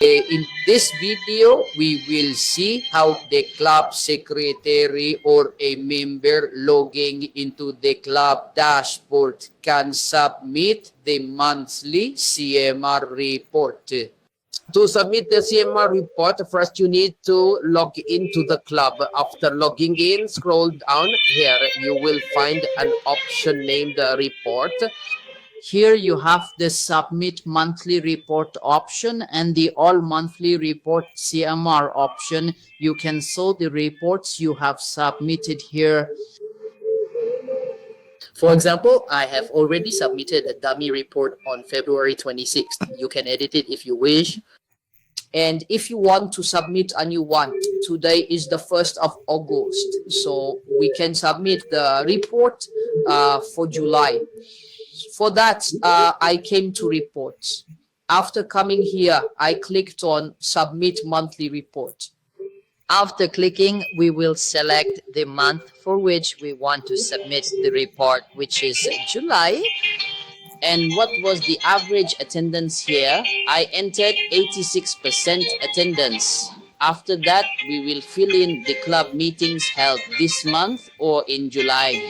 In this video, we will see how the club secretary or a member logging into the club dashboard can submit the monthly CMR report. To submit the CMR report, first you need to log into the club. After logging in, scroll down here. You will find an option named report. Here you have the submit monthly report option and the all monthly report CMR option. You can show the reports you have submitted here. For example, I have already submitted a dummy report on February 26th. You can edit it if you wish. And if you want to submit a new one, today is the 1st of August. So we can submit the report for July. For that, I came to reports. After coming here, I clicked on submit monthly report. After clicking, we will select the month for which we want to submit the report, which is July. And what was the average attendance here? I entered 86% attendance. After that, we will fill in the club meetings held this month or in July.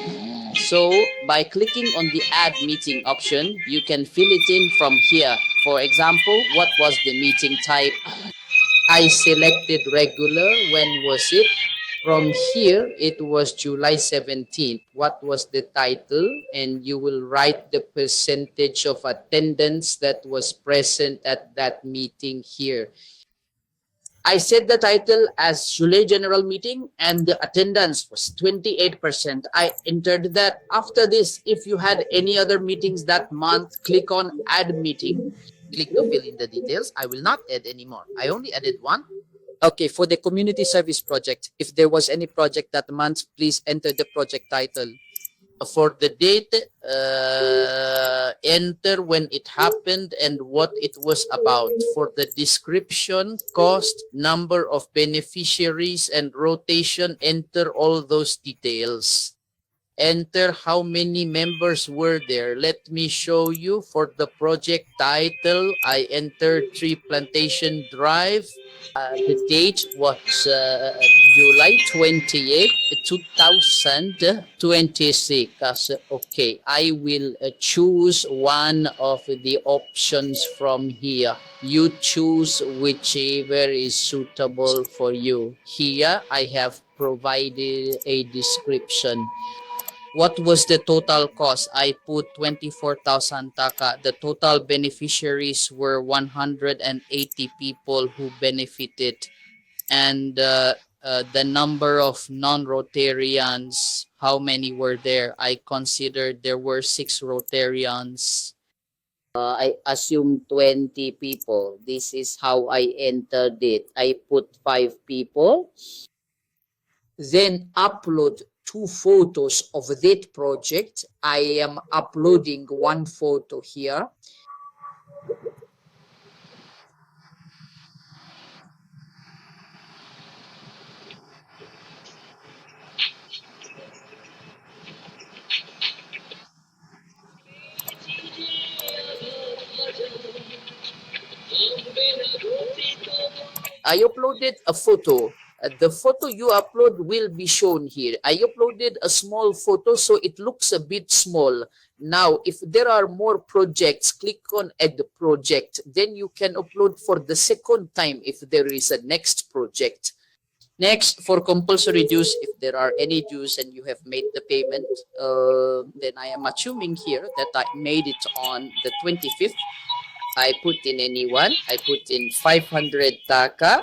So by clicking on the add meeting option, you can fill it in from here. For example, what was the meeting type? I selected regular. When was it? From here, it was July 17th. What was the title? And you will write the percentage of attendance that was present at that meeting here. I set the title as July General Meeting and the attendance was 28%. I entered that. After this, if you had any other meetings that month, click on Add Meeting. Click to fill in the details. I will not add anymore. I only added one. Okay, for the community service project, if there was any project that month, please enter the project title. For the date, enter when it happened and what it was about. For the description, cost, number of beneficiaries, and rotation, enter all those details. Enter how many members were there. Let me show you. For the project title, I entered Tree Plantation Drive. The date was July 28th, 2026. Okay, I will choose one of the options from here. You choose whichever is suitable for you. Here, I have provided a description. What was the total cost? I put 24,000 taka. The total beneficiaries were 180 people who benefited. And the number of non-Rotarians, how many were there? I considered there were 6 Rotarians. I assume 20 people. This is how I entered it. I put 5 people. Then upload 2 photos of that project. I am uploading 1 photo here. I uploaded a photo. The photo you upload will be shown here. I uploaded a small photo, so it looks a bit small. Now, if there are more projects, click on Add Project. Then you can upload for the second time if there is a next project. Next, for compulsory dues, if there are any dues and you have made the payment, then I am assuming here that I made it on the 25th. I put in anyone. I put in 500 taka.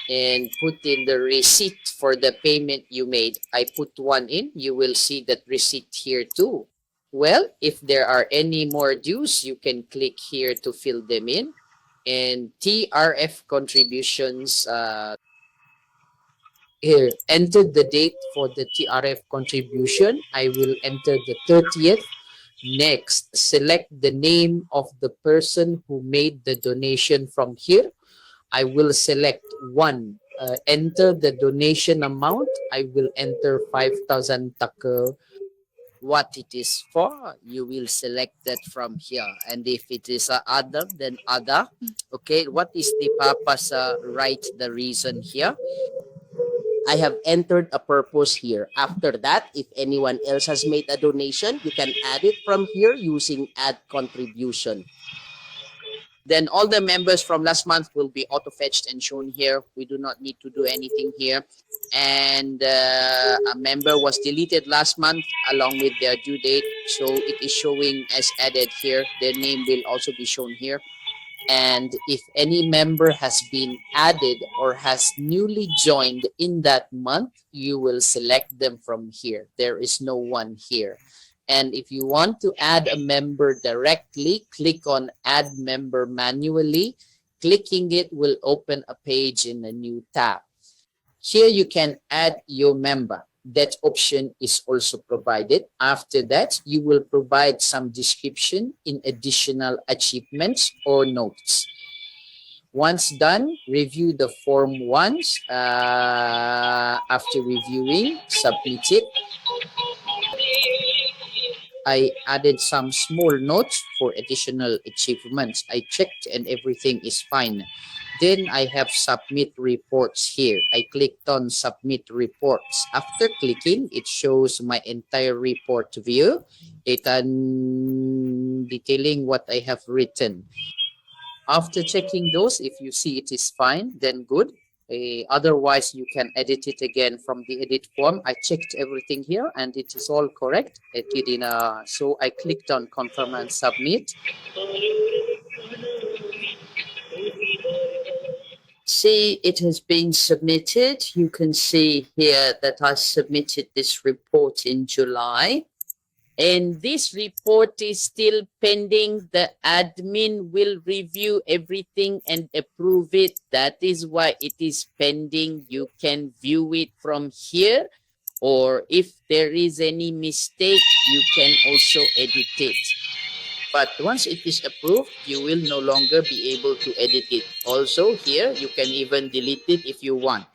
And put in the receipt for the payment you made. I put 1 in. You will see that receipt here too. Well, if there are any more dues, you can click here to fill them in. And TRF contributions, here, enter the date for the TRF contribution. I will enter the 30th. Next, select the name of the person who made the donation from here. I will select 1. Enter the donation amount. I will enter 5,000 taka. what it is for, you will select that from here. And if it is other, then other. Okay, what is the purpose? Write the reason here. I have entered a purpose here. After that, if anyone else has made a donation, you can add it from here using add contribution. Then all the members from last month will be auto-fetched and shown here. We do not need to do anything here. And a member was deleted last month along with their due date. So it is showing as added here. Their name will also be shown here. And if any member has been added or has newly joined in that month, you will select them from here. There is no one here. And if you want to add a member directly, click on add member manually. Clicking it will open a page in a new tab. Here you can add your member. That option is also provided. After that, you will provide some description in additional achievements or notes. Once done, review the form once. After reviewing, submit it. I added some small notes for additional achievements. I checked and everything is fine. Then I have submit reports here. I clicked on submit reports. After clicking, it shows my entire report view. Detailing what I have written. After checking those, if you see it is fine, then good. Otherwise, you can edit it again from the edit form. I checked everything here and it is all correct. So I clicked on confirm and submit. See, it has been submitted. You can see here that I submitted this report in July. And this report is still pending. The admin will review everything and approve it. That is why it is pending. You can view it from here. Or if there is any mistake, you can also edit it. But once it is approved, you will no longer be able to edit it. Also here, you can even delete it if you want.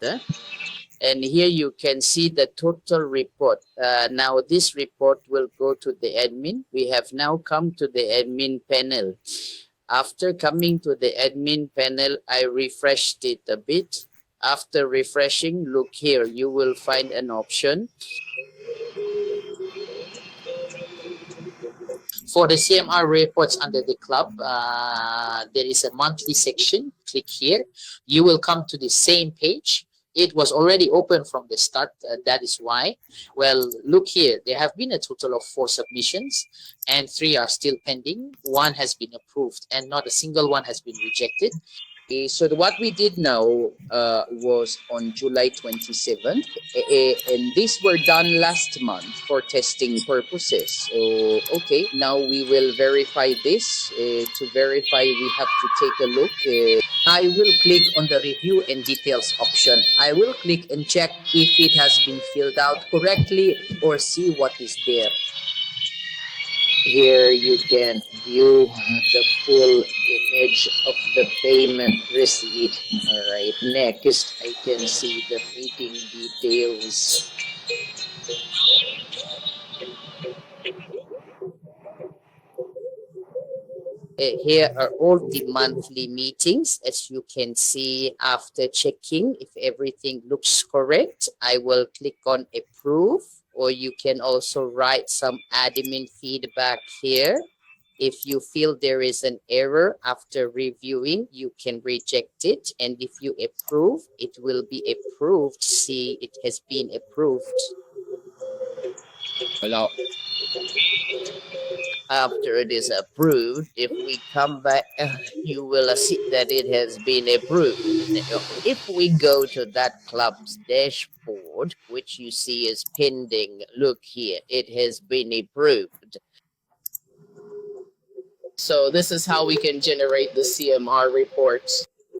And here you can see the total report. Now this report will go to the admin. We have now come to the admin panel. After coming to the admin panel, I refreshed it a bit. After refreshing, look here, you will find an option. For the CMR reports under the club, there is a monthly section. Click here. You will come to the same page. It was already open from the start. That is why. Well, look here. There have been a total of 4 submissions and 3 are still pending. 1 has been approved and not a single one has been rejected. So what we did now was on July 27th, and these were done last month for testing purposes. So, okay, now we will verify this. To verify, we have to take a look. I will click on the review and details option. I will click and check if it has been filled out correctly or see what is there. Here you can view the full image of the payment receipt. All right, next I can see the meeting details. Here are all the monthly meetings. As you can see, after checking if everything looks correct, I will click on approve, or you can also write some admin feedback here. If you feel there is an error after reviewing, you can reject it. And if you approve, it will be approved. See, it has been approved. Hello. After it is approved, if we come back, you will see that it has been approved. If we go to that club's dashboard, which you see is pending, look here, it has been approved. So this is how we can generate the CMR reports.